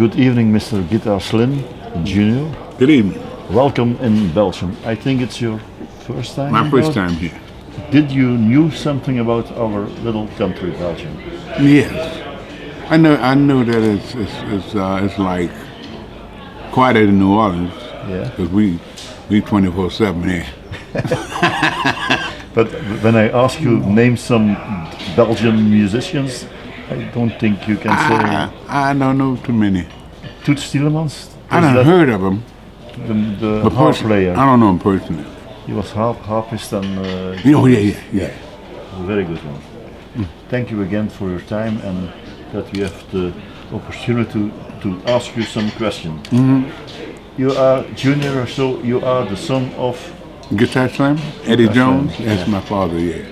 Good evening, Mr. Guitar Slim Jr. Good evening. Welcome in Belgium. I think it's your first time. My in first Belgium? time here. Did you knew something about our little country, Belgium? Yes, I know that it's like quieter than New Orleans. Yeah. Because we 24/7 here. But when I ask you name some Belgian musicians, I don't think you can say I don't know too many. Toots Tielemans. I done heard of them. The harp player. I don't know him personally. He was harpist and. Yeah. A very good one. Thank you again for your time and that we have the opportunity to ask you some questions. Mm-hmm. You are junior, so you are the son of. Guitar Slam? Eddie Guitar Jones? Slam, That's yeah. my father, yeah.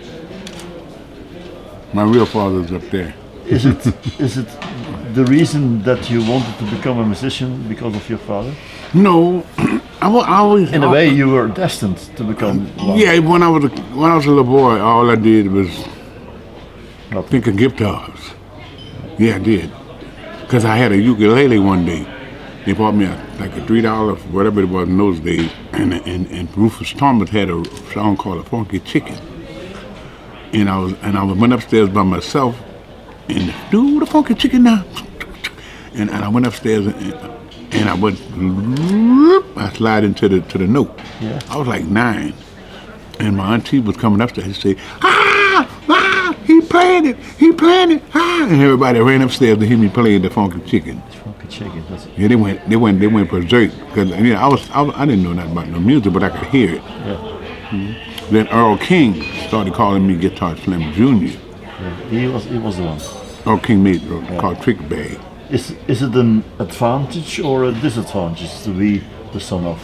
My real father's up there. Is it the reason that you wanted to become a musician because of your father? No, I always. In a way, you were destined to become one. Yeah, when I was a little boy, all I did was Nothing. think of guitars. Yeah, I did. Because I had a ukulele one day. They bought me like a $3, whatever it was in those days, and Rufus Thomas had a song called "A Funky Chicken," and I went upstairs by myself, and do the funky chicken now, and I went upstairs and I slide into the note. Yeah. I was like 9, and my auntie was coming upstairs and say, he playing it, and everybody ran upstairs to hear me playing the funky chicken. Funky chicken. That's Yeah, they went berserk because I didn't know nothing about no music, but I could hear it. yeah. Then Earl King started calling me Guitar Slim Jr. Yeah. He was the one. Earl King made called Trick Bag. Is it an advantage or a disadvantage to be the son of?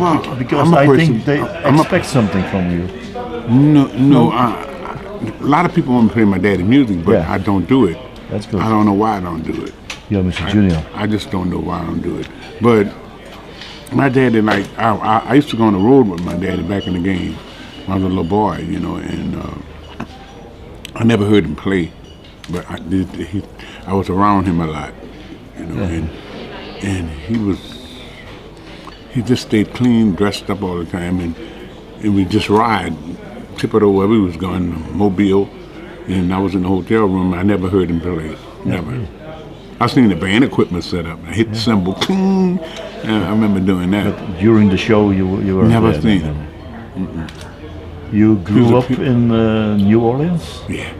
Well, Because I'm a I person- think they I'm a- expect something from you. No. A lot of people want to play my daddy's music, but Yeah. I don't do it. That's good. I don't know why I don't do it. You're Mr. Junior. I just don't know why I don't do it. But my daddy, like, I used to go on the road with my daddy back in the game when I was a little boy, and I never heard him play, but I was around him a lot, Yeah. and he just stayed clean, dressed up all the time, and we just ride, tip it over where we was going, Mobile, and I was in the hotel room. I never heard him play, never. I seen the band equipment set up. I hit the cymbal, cling. I remember doing that. But during the show, you were Never there, seen then. him. You grew He was up in New Orleans. Yeah.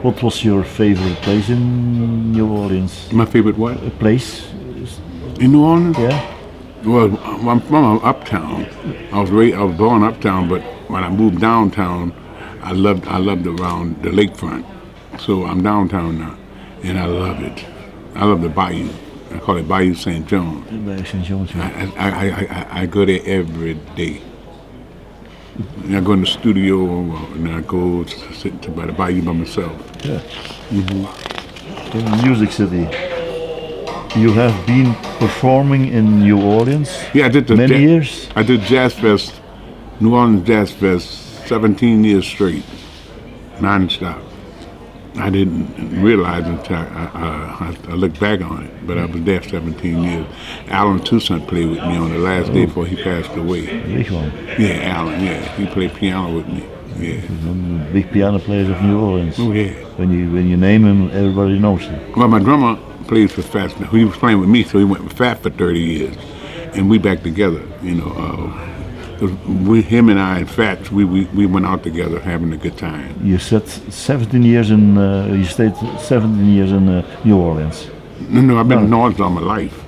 What was your favorite place in New Orleans? My favorite what? A place? In New Orleans? Yeah. Well, I'm from uptown. I was born uptown, but when I moved downtown, I loved around the lakefront. So I'm downtown now, and I love it. I love the bayou. I call it Bayou St. John. Bij St. John's. I go there every day. And I go in the studio, and I go sit by the bayou by myself. Yeah. In Music City. You have been performing in New Orleans Yeah, I did many years. I did Jazz Fest, New Orleans Jazz Fest, 17 years straight, non-stop. I didn't realize until I looked back on it, but I was there 17 years. Alan Toussaint played with me on the last day before he passed away. Big one. Yeah, Alan, yeah, he played piano with me. Yeah. One of the big piano players of New Orleans. Oh, yeah. When you name him, everybody knows him. Well, my drummer plays for Fats. He was playing with me, so he went with Fat for 30 years, and we back together. Him and I and Fats, we went out together having a good time. You said 17 years in. You stayed 17 years in New Orleans. No, I've been in New Orleans all my life,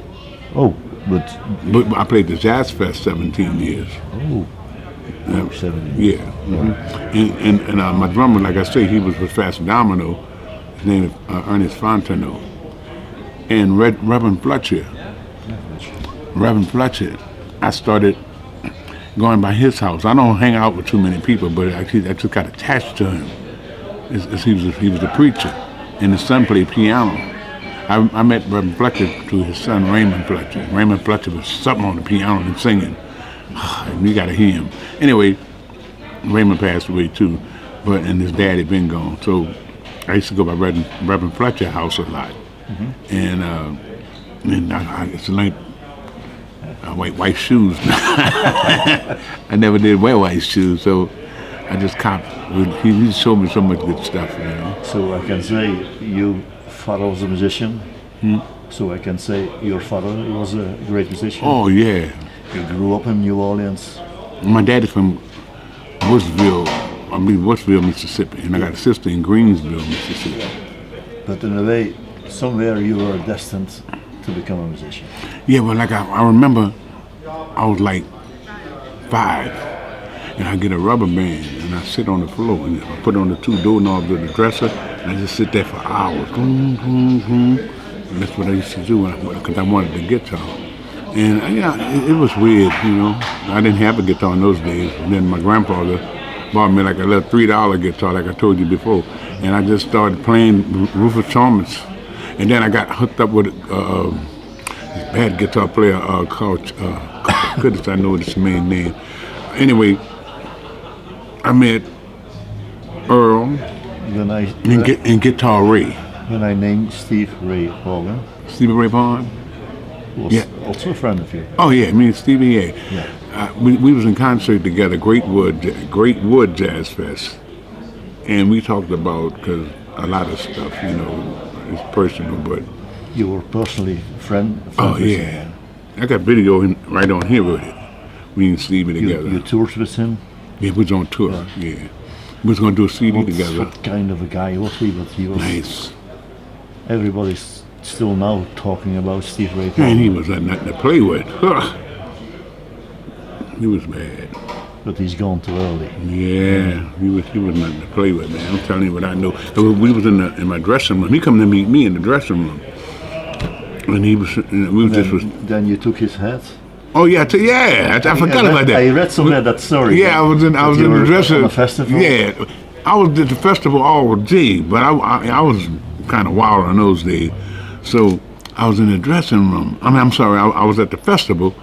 Oh, but but I played the Jazz Fest 17 years. oh, 17. Yeah, and my drummer, like I say, he was with Fats Domino. His name is Ernest Fontenot, and Reverend Fletcher. I started going by his house. I don't hang out with too many people, but I just got attached to him. He was a preacher, and his son played piano. I met Reverend Fletcher through his son Raymond Fletcher. Raymond Fletcher was something on the piano and singing. You got to hear him. Anyway, Raymond passed away too, and his dad had been gone. So I used to go by Reverend Fletcher's house a lot, and it's like white shoes. I never did wear white shoes, so I just copped. He showed me so much good stuff, you know. So I can say your father was a musician. So I can say your father was a great musician. Oh yeah. You grew up in New Orleans. My dad is from Westville, Mississippi, and I got a sister in Greensville, Mississippi. But in a way, somewhere you were destined to become a musician. Yeah, well, like I remember, I was like 5, and I get a rubber band, and I sit on the floor, and I put on the 2 doorknobs of the dresser, and I just sit there for hours. And that's what I used to do because I wanted the guitar. And it was weird, you know. I didn't have a guitar in those days. And then my grandfather bought me like a little $3 guitar, like I told you before. And I just started playing Rufus Thomas. And then I got hooked up with a bad guitar player called, goodness, I know this man's name. Anyway, I met Earl and Guitar Ray. When I named Steve Ray Vaughan. Stevie Ray Vaughan? Was also a friend of you. Oh yeah, me and Stevie, yeah. We was in concert together, Great Wood Jazz Fest, and we talked about because a lot of stuff, you know, is personal, but you were personally friend. Oh yeah, I got video right on here with it. Me and Stevie together. You toured with him. Yeah, we was on tour. Yeah, we was gonna do a CD together. What kind of a guy was he? But he was nice. Everybody's still now talking about Steve Ray Vaughan. Man, he was nothing to play with. He was bad. But he's gone too early. Yeah, he was nothing to play with, man. I'm telling you what I know. We was in my dressing room. He come to meet me in the dressing room, and Then you took his hat. Oh yeah, I forgot about that. I read somewhere that story. Yeah, I was in the dressing room. On a festival. Yeah, I was at the festival all day, but I was kind of wild in those days. So I was in the dressing room. I'm sorry, I was at the festival.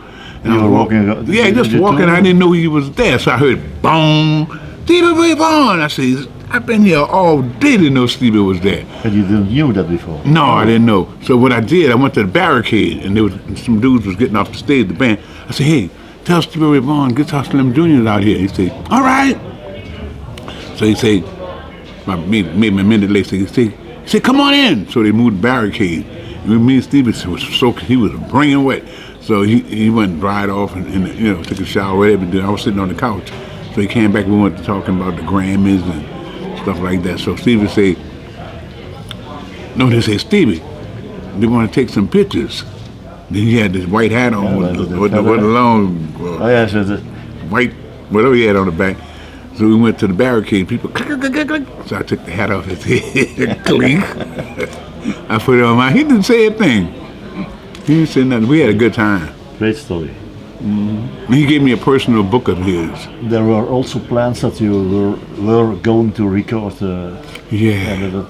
And you were walking? Yeah, just walking. I didn't know he was there. So I heard, boom, Stevie Ray Vaughan. I said, I've been here all day to know Stevie was there. But you didn't knew that before? No, I didn't know. So what I did, I went to the barricade, and there was some dudes was getting off the stage, the band. I said, hey, tell Stevie Ray Vaughan, Guitar Slim Jr.'s out here. He said, all right. So he said, maybe a minute later, he said, come on in. So they moved the barricade. And me and Stevie was soaking, he was bringing wet. So he went and dried off and you know, took a shower, whatever. I was sitting on the couch. So he came back, we went to talking about the Grammys and stuff like that. So Stevie said, they say, Stevie, they want to take some pictures. Then he had this white hat on with the long white, whatever he had on the back. So we went to the barricade, people, so I took the hat off his head, clink. I put it on he didn't say a thing. He didn't say nothing. We had a good time. Great story. Mm-hmm. He gave me a personal book of his. There were also plans that you were going to record. Yeah.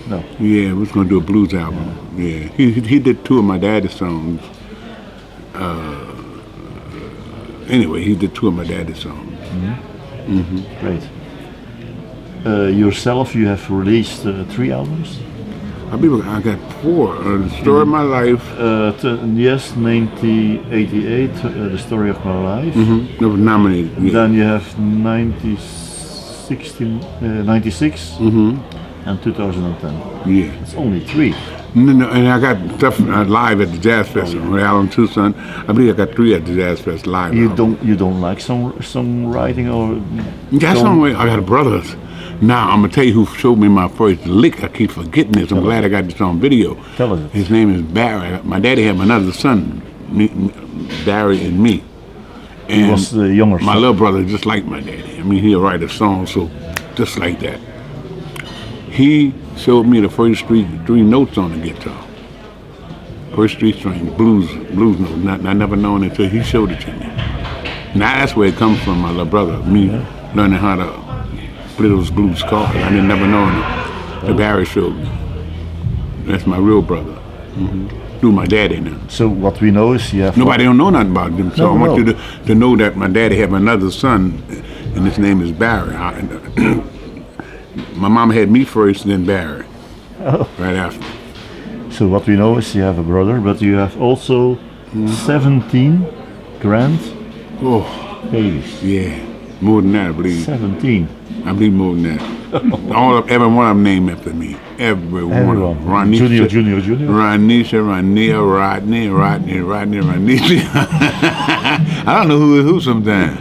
No. Yeah, we was going to do a blues album. Yeah. He did 2 of my daddy's songs. Anyway, he did 2 of my daddy's songs. Mm-hmm. Mm-hmm. Great. Yourself, you have released 3 albums? I got 4. The Story of My Life. Yes, 1988, The Story of My Life. Mm-hmm. It was nominated. Yeah. Then you have 96 and 2010. Yeah. It's only 3. No, and I got stuff live at the Jazz Festival with Alan Tucson. I believe I got 3 at the Jazz Fest live. You don't like songwriting or? Yeah, I got brothers. Now, I'm going to tell you who showed me my first lick. I keep forgetting this. I'm glad I got this on video. Tell us. His name is Barry. My daddy had another son, Barry and me. And he was the younger son. My little brother just like my daddy. I mean, he'll write a song so just like that. He showed me the first 3 notes on the guitar. First 3 strings, blues notes. I never known it until he showed it to me. Now that's where it comes from, my little brother. Me learning how to play those blues chords. I didn't never know it. The Barry showed me. That's my real brother. Mm-hmm. Through my daddy now. So what we know is you have... Nobody don't know nothing about them. So I want you to know that my daddy had another son, and his name is Barry. My mom had me first, then Barry, Oh. right after. So what we know is you have a brother, but you have also 17 grandbabies. Oh, yeah, more than that, I believe. 17. I believe more than that. Every one of them named after me. Every one of Everyone. them. Ronisha, Junior. Ronisha, Ronia, Rodney, Ronisha. I don't know who is who sometimes.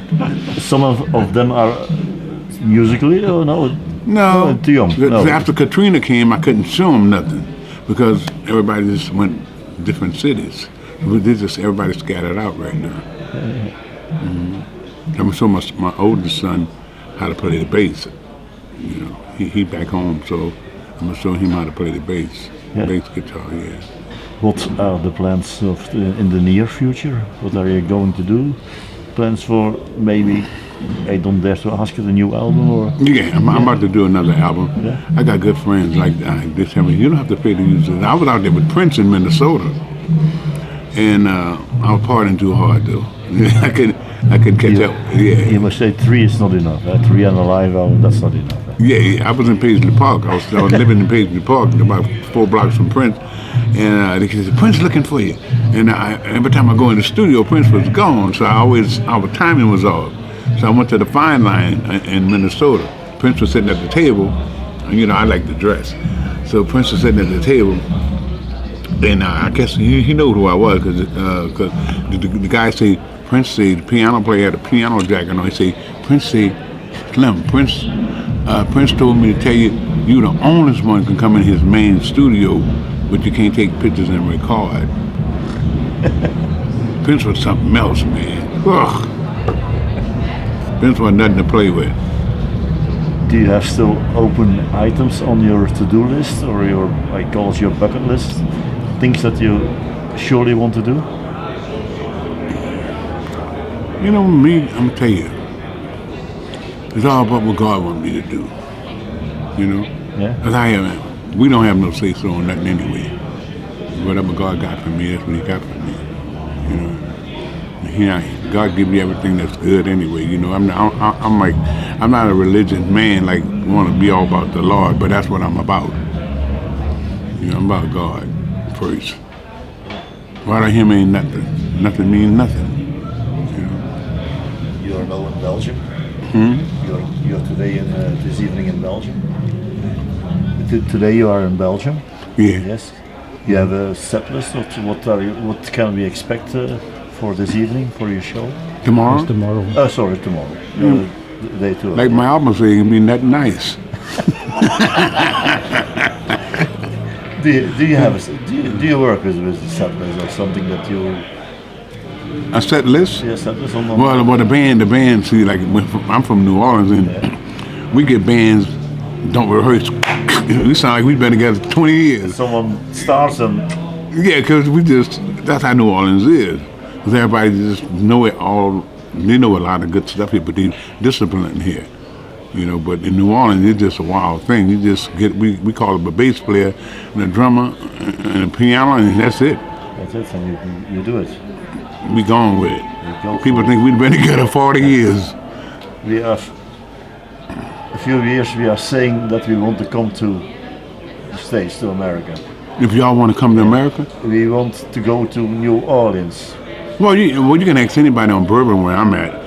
Some of them are musically, or no? No. Too young. No. After Katrina came, I couldn't show them nothing because everybody just went different cities. Everybody scattered out right now. I'm gonna show my oldest son how to play the bass. You know, he back home, so I'm gonna show him how to play the bass, bass guitar. Yeah. What are the plans in the near future? What are you going to do? Plans for maybe? I don't dare to ask you the new album or. Yeah, I'm about to do another album. Yeah. I got good friends like this. I mean, you don't have to pay to use it. I was out there with Prince in Minnesota, and I was partying too hard though. I could catch up. Yeah. You must say 3 is not enough. 3 on a live album, that's not enough. Yeah, I was in Paisley Park. I was living in Paisley Park, about 4 blocks from Prince, and they said, "Prince looking for you." And every time I go in the studio, Prince was gone, so our timing was off. So I went to the Fine Line in Minnesota. Prince was sitting at the table, and you know I like to dress, so Prince was sitting at the table, and I guess he knew who I was because the guy said, Prince said, the piano player had a piano jacket on. He said, Prince said, Slim, Prince told me to tell you, you the only one can come in his main studio, but you can't take pictures and record. Prince was something else, man. Ugh. Prince was nothing to play with. Do you have still open items on your to-do list or I call it your bucket list? Things that you surely want to do? You know, me, I'm gonna tell you, it's all about what God wants me to do. You know? Yeah. Because we don't have no say-so on nothing anyway. Whatever God got for me, that's what he got for me. You know? God give me everything that's good anyway. You know, I'm not a religious man like want to be all about the Lord, but that's what I'm about. You know, I'm about God first. Without him ain't nothing. Nothing means nothing. You are now in Belgium. You're today this evening in Belgium. Today you are in Belgium. Yeah. Yes. You have a set list. What can we expect for this evening for your show? Tomorrow? Tomorrow. Sorry, tomorrow. The day too. Like my album says, it can be that nice. Do you have do you work with a set list or something that you? A set list? Yeah, set list on. Well, the band. See, like I'm from New Orleans, and we get bands don't rehearse. We sound like we've been together 20 years. Someone starts and. Yeah, because that's how New Orleans is. Because everybody just know it all. They know a lot of good stuff here, but they disciplined here. You know, but in New Orleans, it's just a wild thing. You just get, we call it a bass player and a drummer and a piano, and that's it. That's it, and you do it. We gone with it. People think we've been together 40 years. We have a few years. We are saying that we want to come to the States, to America. If y'all want to come to America? We want to go to New Orleans. Well, you can ask anybody on Bourbon where I'm at.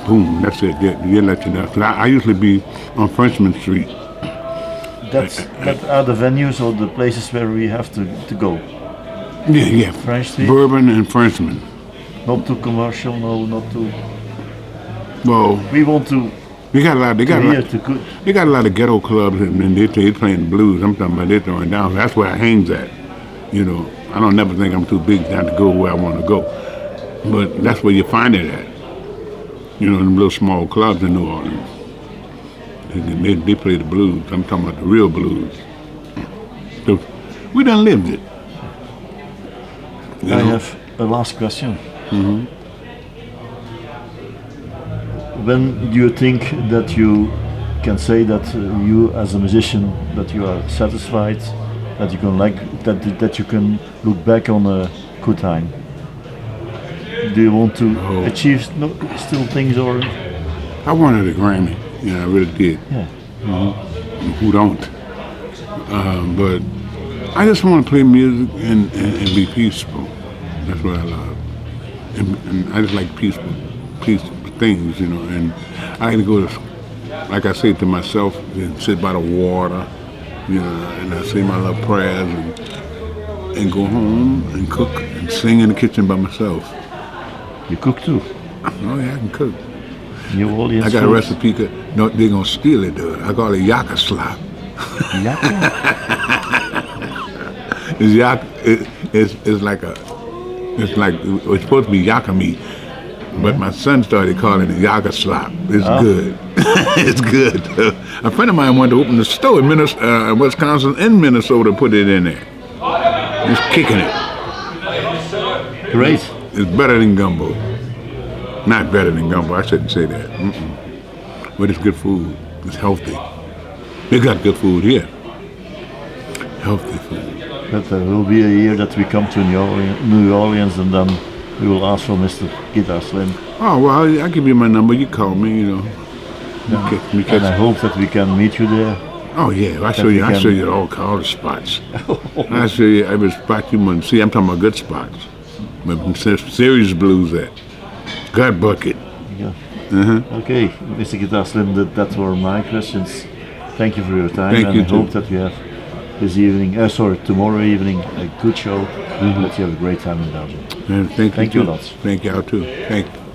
Boom, that's it. You let you know. 'Cause I usually be on Frenchman Street. That are the venues or the places where we have to go. Yeah. French Street. Bourbon and Frenchman. Not too commercial, no, not too. Well, We want to. they got a lot of ghetto clubs and they playing the blues. I'm talking about they throwing down. That's where it hangs at. You know, I don't never think I'm too big down to go where I want to go. But that's where you find it at. You know, them little small clubs in New Orleans. They play the blues. I'm talking about the real blues. So we done lived it. You I know? have a last question. When do you think that you can say that you, as a musician, that you are satisfied, that you can that you can look back on a good time? Do you want to achieve still things or? I wanted a Grammy. Yeah, I really did. Yeah. who don't. But I just want to play music and be peaceful. That's what I love. And I just like peaceful things, you know. And I like to go to, like I say to myself, and sit by the water, you know, and I say my little prayers and go home and cook and sing in the kitchen by myself. You cook too? Oh yeah, I can cook. New Orleans I got a food? recipe. No, they're gonna steal it, dude. I call it yaka slop. Yaka? It's yak. It's like it's supposed to be yaka meat, but my son started calling it yaka slop. It's good. It's good. A friend of mine wanted to open a store in Wisconsin and Minnesota, put it in there. He's kicking it. Great. It's better than gumbo. Not better than gumbo. I shouldn't say that. But it's good food. It's healthy. They got good food here. Healthy food. But there will be a year that we come to New Orleans and then we will ask for Mr. Guitar Slim. Oh well, I'll give you my number. You call me. You know. And I hope that we can meet you there. Oh yeah, I'll show you all the spots. I'll show you every spot you want to see. I'm talking about good spots. But serious blues at. Gut bucket. Yeah. Okay, Mr. Guitar Slim, that were my questions. Thank you for your time. Thank you I too. hope that you have tomorrow evening, a good show. That you have a great time in Belgium. And thank you you lots. Thank y'all too. Thank you.